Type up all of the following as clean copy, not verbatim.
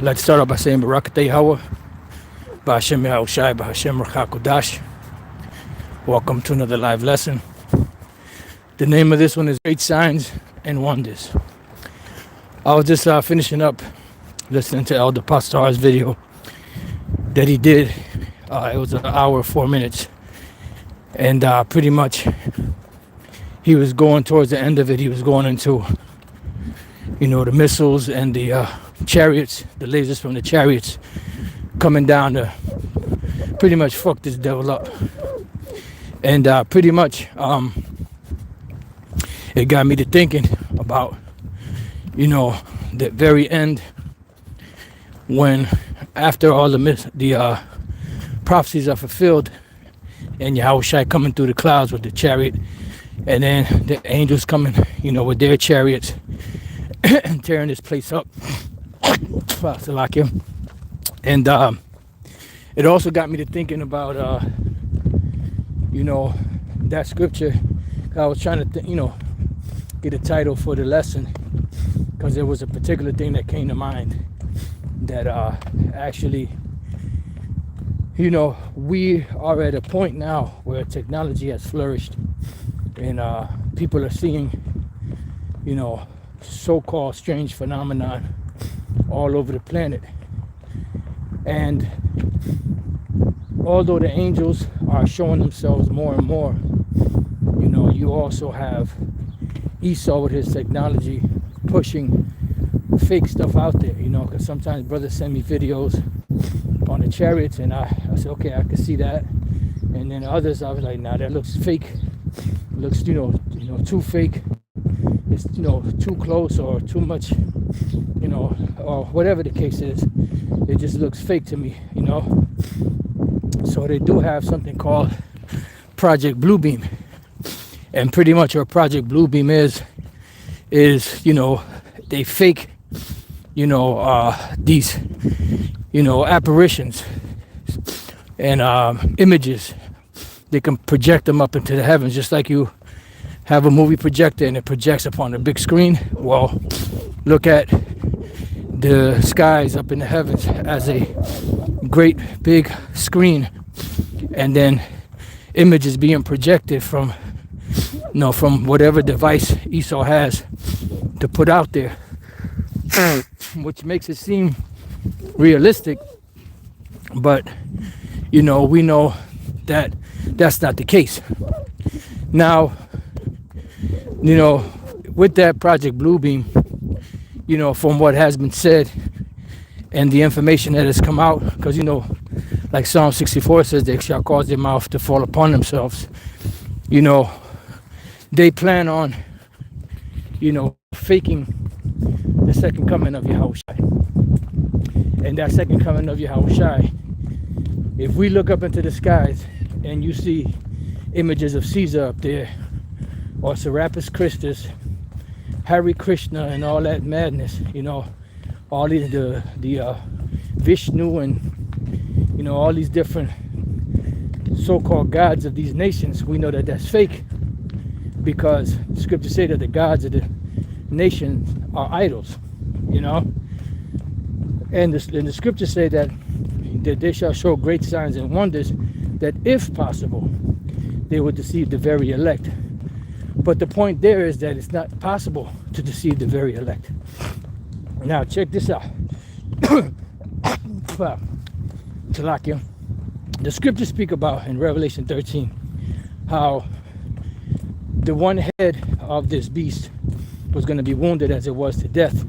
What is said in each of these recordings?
Let's start off by saying Barakatah Yahweh, Ba'ashem Yahawashi, Ba'ashem Rakakodash. Welcome to another live lesson. The name of this one is Great Signs and Wonders. I was just finishing up listening to Elder Pastor's video that he did. It was an hour, 4 minutes. And pretty much he was going towards the end of it. He was going into, the missiles and the chariots, the lasers from the chariots coming down to pretty much fuck this devil up. And pretty much it got me to thinking about, the very end, when after all the prophecies are fulfilled and Yahawashi coming through the clouds with the chariot, and then the angels coming, with their chariots and tearing this place up. And it also got me to thinking about, that scripture. I was trying to, get a title for the lesson, because there was a particular thing that came to mind that actually, we are at a point now where technology has flourished, and people are seeing, so-called strange phenomenon all over the planet. And although the angels are showing themselves more and more, you also have Esau with his technology pushing fake stuff out there, because sometimes brothers send me videos on the chariots, and I say, okay, I can see that. And then others, I was like, nah, that looks fake. It looks, too fake. It's, too close or too much, or whatever the case is. It just looks fake to me, So they do have something called Project Bluebeam. And pretty much what Project Bluebeam is, they fake, these, apparitions and images. They can project them up into the heavens, just like you have a movie projector and it projects upon a big screen. Well, look at the skies up in the heavens as a great big screen, and then images being projected from whatever device Esau has to put out there, which makes it seem realistic. But we know that that's not the case. Now, with that Project Bluebeam, from what has been said and the information that has come out, because like Psalm 64 says, they shall cause their mouth to fall upon themselves. They plan on faking the second coming of Yahawashi. And that second coming of Yahawashi, if we look up into the skies and you see images of Caesar up there, or Serapis Christus, Hare Krishna, and all that madness, all these the Vishnu, and all these different so-called gods of these nations, we know that that's fake, because the scriptures say that the gods of the nations are idols, and the scriptures say that they shall show great signs and wonders, that if possible they would deceive the very elect. But the point there is that it's not possible to deceive the very elect. Now check this out. Talakia. The scriptures speak about in Revelation 13 how the one head of this beast was going to be wounded as it was to death,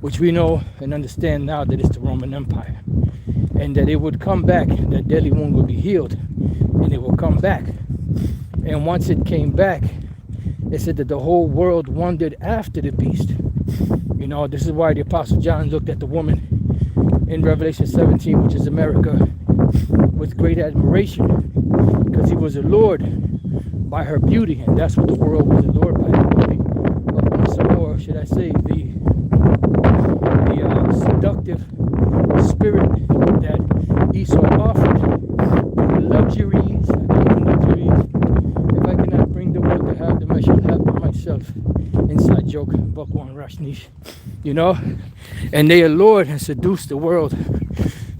which we know and understand now that it's the Roman Empire, and that it would come back, that deadly wound would be healed, and it will come back. And once it came back, it said that the whole world wondered after the beast. This is why the Apostle John looked at the woman in Revelation 17, which is America, with great admiration, because he was allured by her beauty, and that's what the world was allured by, the beauty of Esau, or should I say the seductive spirit that Esau offered, the luxuries. If I cannot bring the world to have them, I shall have them myself. Inside joke, Buck One Rush Niche. And they allured and seduced the world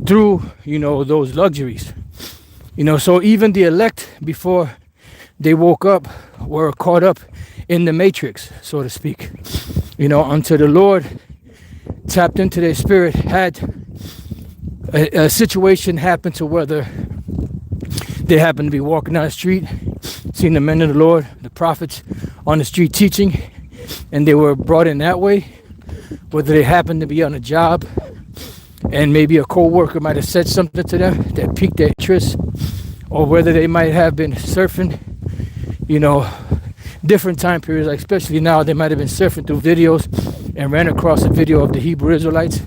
through, those luxuries. So even the elect, before they woke up, were caught up in the matrix, so to speak. Until the Lord tapped into their spirit, had a situation happen to whether they happened to be walking down the street, seeing the men of the Lord, the prophets on the street teaching, and they were brought in that way. Whether they happened to be on a job and maybe a co-worker might have said something to them that piqued their interest, or whether they might have been surfing, different time periods, like especially now, they might have been surfing through videos and ran across a video of the Hebrew Israelites,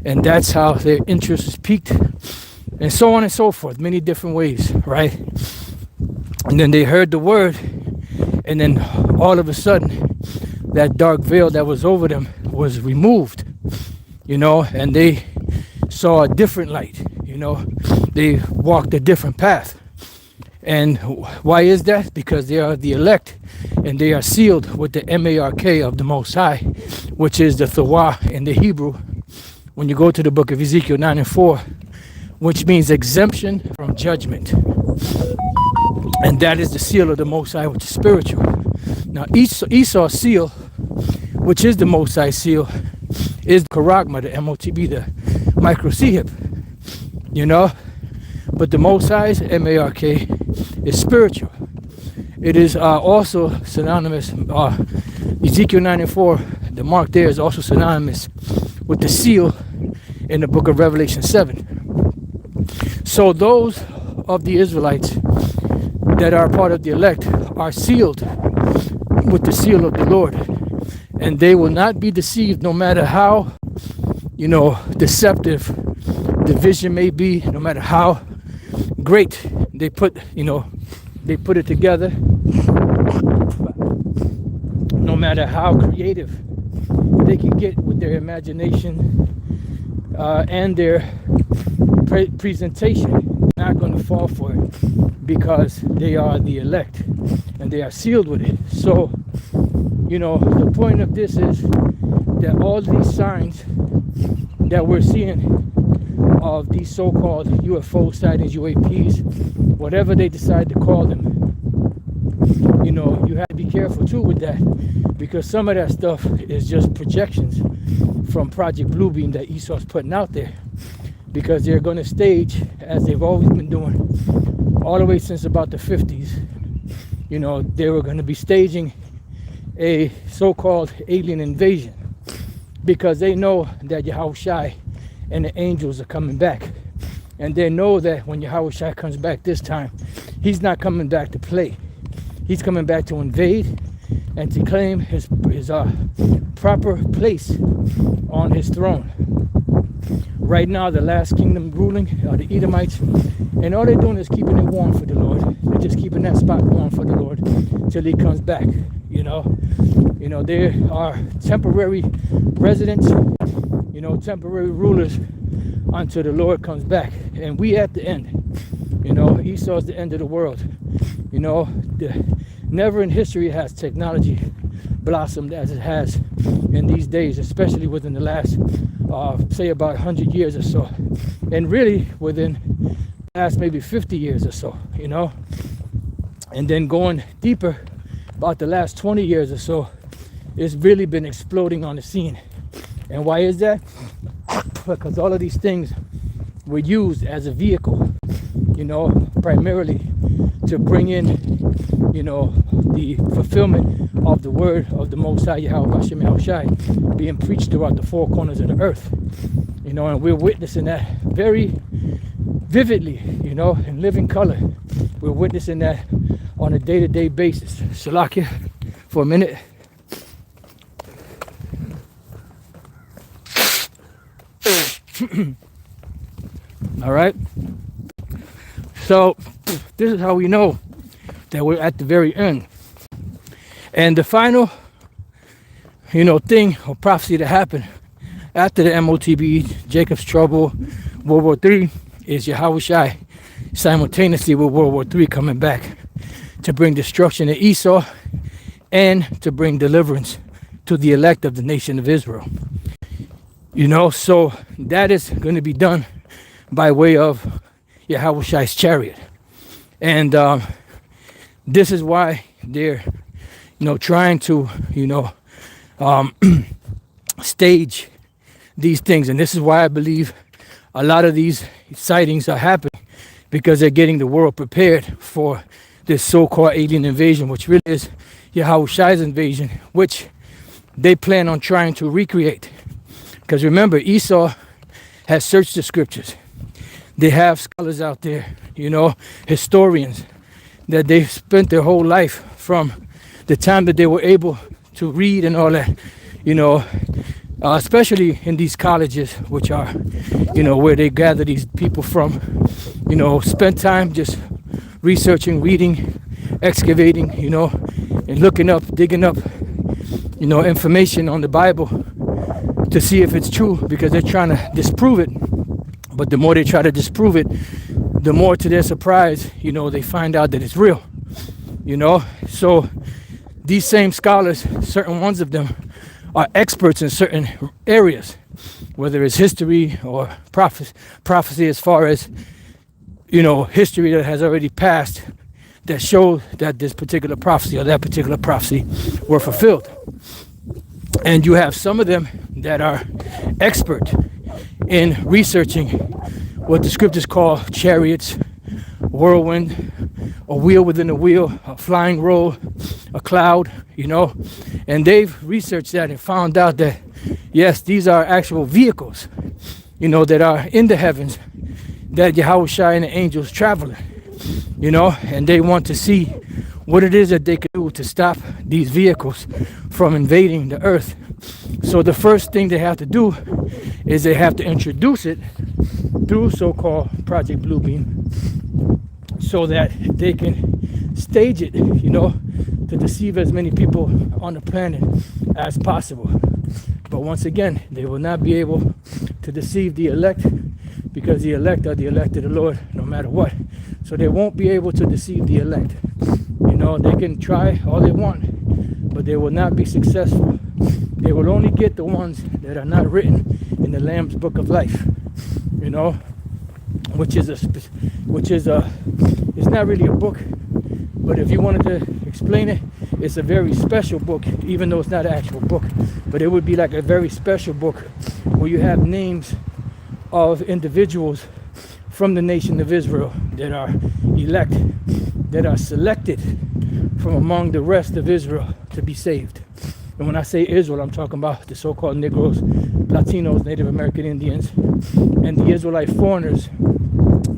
and that's how their interest was piqued, and so on and so forth, many different ways, right? And then they heard the word, and then all of a sudden, that dark veil that was over them was removed, and they saw a different light, they walked a different path. And why is that? Because they are the elect, and they are sealed with the M-A-R-K of the Most High, which is the Thawah in the Hebrew. When you go to the book of Ezekiel 9:4, which means exemption from judgment. And that is the seal of the Most High, which is spiritual. Now Esau's seal, which is the Most High seal, is the Karagma, the MOTB, the microsehib, But the Most High's M-A-R-K is spiritual. It is also synonymous, Ezekiel 9:4, the mark there is also synonymous with the seal in the book of Revelation 7. So those of the Israelites that are part of the elect are sealed with the seal of the Lord. And they will not be deceived no matter how, deceptive the vision may be, no matter how great they put it together, no matter how creative they can get with their imagination and their presentation. They're not going to fall for it because they are the elect and they are sealed with it. So, the point of this is that all these signs that we're seeing of these so-called UFO sightings, UAPs, whatever they decide to call them, you have to be careful too with that, because some of that stuff is just projections from Project Bluebeam that Esau's putting out there, because they're going to stage, as they've always been doing, all the way since about the 50s, they were going to be staging a so-called alien invasion, because they know that Yahawashi and the angels are coming back, and they know that when Yahawashi comes back this time, he's not coming back to play. He's coming back to invade and to claim his proper place on his throne. Right now, the last kingdom ruling are the Edomites, and all they're doing is keeping it warm for the Lord. They're just keeping that spot warm for the Lord till he comes back. There are temporary residents, temporary rulers until the Lord comes back, and we at the end. Esau's the end of the world. Never in history has technology blossomed as it has in these days, especially within the last, say about 100 years or so, and really within the last maybe 50 years or so, and then going deeper, about the last 20 years or so, it's really been exploding on the scene. And why is that? Because all of these things were used as a vehicle, primarily to bring in, the fulfillment of the word of the Most High Yahawashi being preached throughout the four corners of the earth. And we're witnessing that very vividly, in living color. We're witnessing that on a day-to-day basis. Shalakia, for a minute. All right. So this is how we know that we're at the very end. And the final, thing or prophecy that happened after the MOTB, Jacob's trouble, World War III, is Yahawashi simultaneously with World War III coming back to bring destruction to Esau and to bring deliverance to the elect of the nation of Israel. You know, so that is going to be done by way of Yahawashi's chariot. And this is why they're, trying to, stage these things. And this is why I believe a lot of these sightings are happening, because they're getting the world prepared for this so-called alien invasion, which really is Yahawashi's invasion, which they plan on trying to recreate. Because remember, Esau has searched the scriptures. They have scholars out there, historians, that they've spent their whole life from the time that they were able to read and all that, especially in these colleges, which are, where they gather these people from, spend time just researching, reading, excavating, and looking up, digging up, information on the Bible to see if it's true, because they're trying to disprove it. But the more they try to disprove it, the more to their surprise, they find out that it's real, So these same scholars, certain ones of them, are experts in certain areas, whether it's history or prophecy, as far as, history that has already passed that show that this particular prophecy or that particular prophecy were fulfilled. And you have some of them that are expert in researching what the scriptures call chariots, whirlwind, a wheel within a wheel, a flying roll, a cloud, and they've researched that and found out that, yes, these are actual vehicles, that are in the heavens, that Yahawashi and the angels traveling, and they want to see what it is that they can do to stop these vehicles from invading the earth. So the first thing they have to do is they have to introduce it through so-called Project Bluebeam, so that they can stage it, to deceive as many people on the planet as possible. But once again, they will not be able to deceive the elect, because the elect are the elect of the Lord no matter what. So they won't be able to deceive the elect. They can try all they want, but they will not be successful. They will only get the ones that are not written in the Lamb's Book of Life, which is it's not really a book, but if you wanted to explain it, it's a very special book, even though it's not an actual book. But it would be like a very special book where you have names of individuals from the nation of Israel that are elect, that are selected from among the rest of Israel to be saved. And when I say Israel, I'm talking about the so-called Negroes, Latinos, Native American Indians, and the Israelite foreigners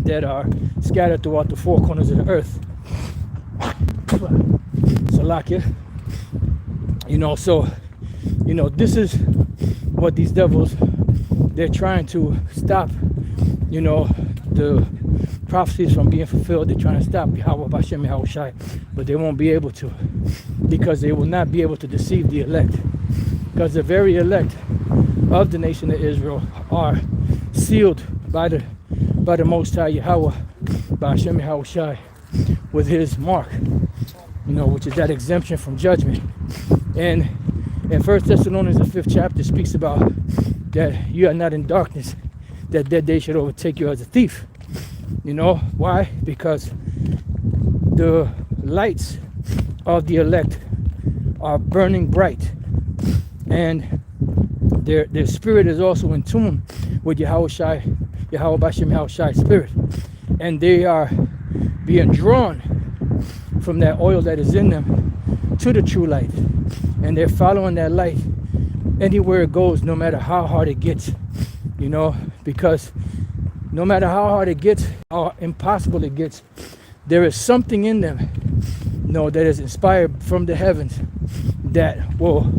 that are scattered throughout the four corners of the earth. Salakia. So, this is what these devils, they're trying to stop, the prophecies from being fulfilled. They're trying to stop Yahawashi, but they won't be able to, because they will not be able to deceive the elect, because the very elect of the nation of Israel are sealed by the Most High Yahweh, by Hashem Yahawashi, with his mark, which is that exemption from judgment. And in 1 Thessalonians, the 5th chapter, speaks about that you are not in darkness, that day should overtake you as a thief. Why? Because the lights of the elect are burning bright, and their spirit is also in tune with Yahawashi's spirit, and they are being drawn from that oil that is in them to the true light, and they're following that light anywhere it goes, no matter how hard it gets, because no matter how hard it gets, how impossible it gets, there is something in them, that is inspired from the heavens, that will,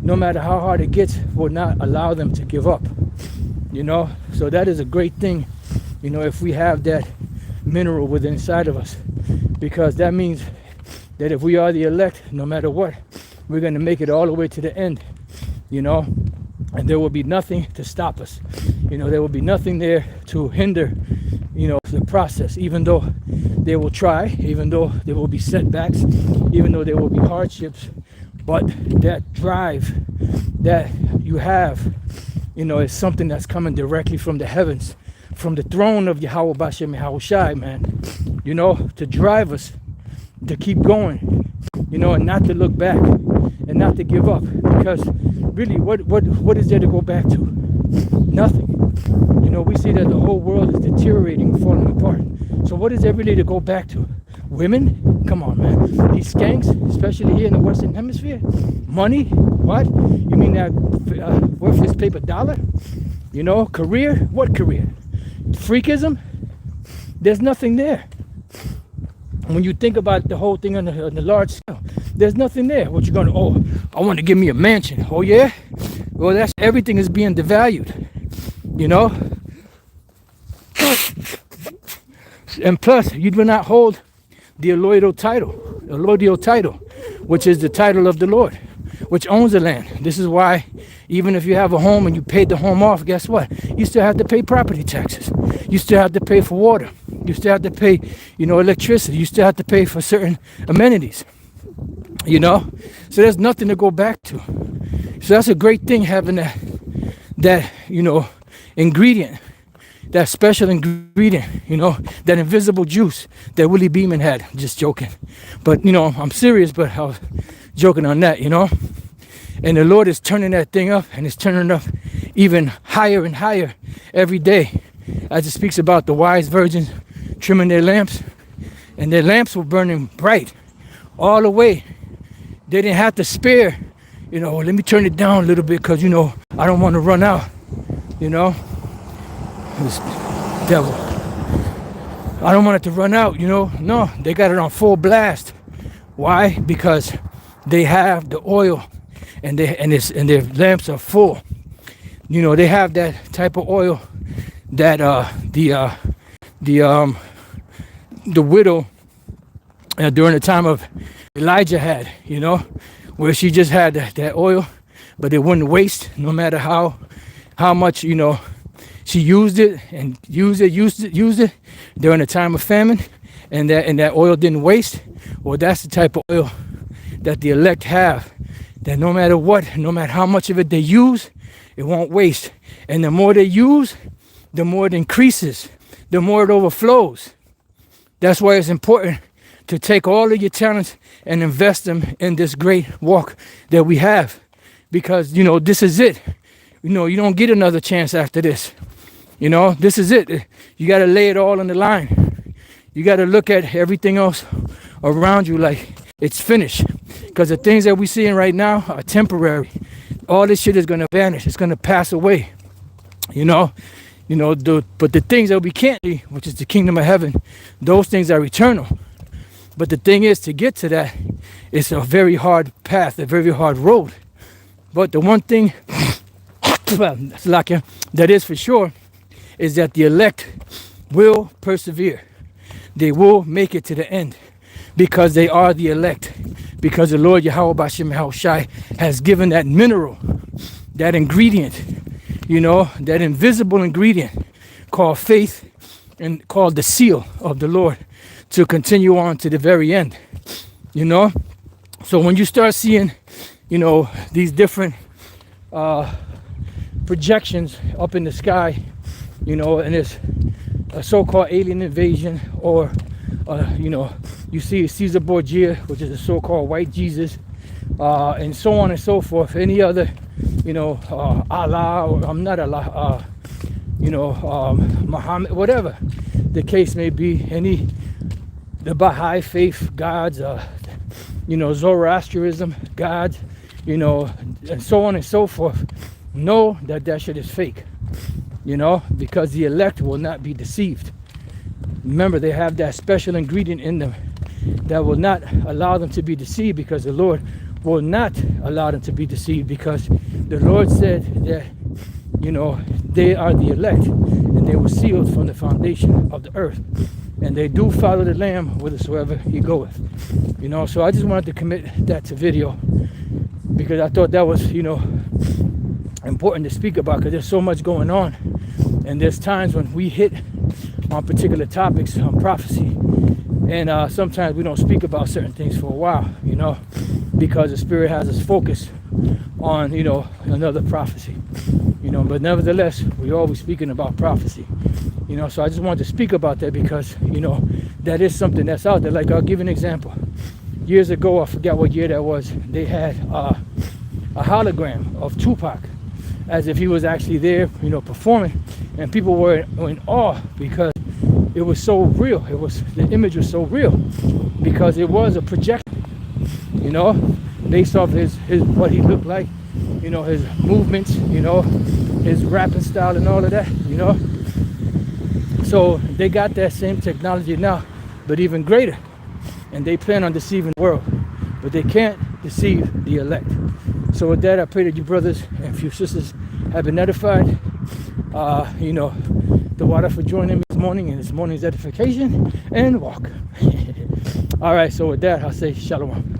no matter how hard it gets, will not allow them to give up. So that is a great thing, if we have that mineral within inside of us, because that means that if we are the elect, no matter what, we're going to make it all the way to the end, and there will be nothing to stop us. There will be nothing there to hinder, the process, even though they will try, even though there will be setbacks, even though there will be hardships, but that drive that you have, You know, it's something that's coming directly from the heavens, from the throne of Yahawashi, man. You know, to drive us to keep going, you know, and not to look back and not to give up. Because really, what is there to go back to? Nothing. You know, we see that the whole world is deteriorating, falling apart. So what is there really to go back to? Women? Come on, man. These skanks, especially here in the Western Hemisphere. Money? What? You mean that worthless paper dollar? You know, career? What career? Freakism? There's nothing there. When you think about the whole thing on the large scale, there's nothing there. What you're gonna, oh, I want to give me a mansion. Oh yeah? Well, that's, everything is being devalued. You know? And plus, you do not hold the allodial title, which is the title of the Lord, which owns the land. This is why, even if you have a home and you paid the home off, guess what? You still have to pay property taxes. You still have to pay for water. You still have to pay, you know, electricity. You still have to pay for certain amenities, you know? So there's nothing to go back to. So that's a great thing, having that you know, ingredient, that special ingredient, you know, that invisible juice that Willie Beeman had. Just joking. But, you know, I'm serious, but I was joking on that, you know. And the Lord is turning that thing up, and it's turning up even higher and higher every day. As it speaks about the wise virgins trimming their lamps, and their lamps were burning bright all the way. They didn't have to spare, you know, let me turn it down a little bit because, you know, I don't want to run out, you know. This devil, I don't want it to run out, you know. No, they got it on full blast. Why? Because they have the oil, and their lamps are full. You know, they have that type of oil that the widow during the time of Elijah had, you know, where she just had that oil, but it wouldn't waste, no matter how much, you know, she used it during a time of famine, and that oil didn't waste. Well, that's the type of oil that the elect have, that no matter what, no matter how much of it they use, it won't waste. And the more they use, the more it increases, the more it overflows. That's why it's important to take all of your talents and invest them in this great walk that we have. Because, you know, this is it. You know, you don't get another chance after this. You know, this is it. You got to lay it all on the line. You got to look at everything else around you like it's finished. Because the things that we're seeing right now are temporary. All this shit is going to vanish. It's going to pass away. You know, but the things that we can't see, which is the kingdom of heaven, those things are eternal. But the thing is, to get to that, it's a very hard path, a very hard road. But the one thing that is for sure is that the elect will persevere. They will make it to the end because they are the elect. Because the Lord Yahawashi has given that mineral, that ingredient, you know, that invisible ingredient called faith, and called the seal of the Lord, to continue on to the very end, you know. So when you start seeing, you know, these different projections up in the sky, you know, and it's a so-called alien invasion, or you know, you see Caesar Borgia, which is a so-called white Jesus, and so on and so forth. Any other, you know, Allah, or I'm not Allah, you know, Muhammad, whatever the case may be, the Baha'i faith gods, you know, Zoroastrianism gods, you know, and so on and so forth. Know that shit is fake, you know, because the elect will not be deceived. Remember, they have that special ingredient in them that will not allow them to be deceived, because the Lord will not allow them to be deceived, because the Lord said that, you know, they are the elect, and they were sealed from the foundation of the earth, and they do follow the Lamb whithersoever he goeth, you know. So I just wanted to commit that to video, because I thought that was, you know, important to speak about, because there's so much going on, and there's times when we hit on particular topics on prophecy, and sometimes we don't speak about certain things for a while, you know, because the Spirit has us focused on, another prophecy, but nevertheless, we're always speaking about prophecy, so I just wanted to speak about that because, that is something that's out there. Like, I'll give an example. Years ago, I forgot what year that was, they had a hologram of Tupac as if he was actually there, performing, and people were in awe because it was so real. The image was so real because it was a projection, based off his what he looked like, his movements, his rapping style and all of that, So they got that same technology now, but even greater, and they plan on deceiving the world, but they can't deceive the elect. So with that, I pray that you brothers and few sisters have been edified. The water for joining me this morning in this morning's edification and walk. All right, so with that, I'll say shalom.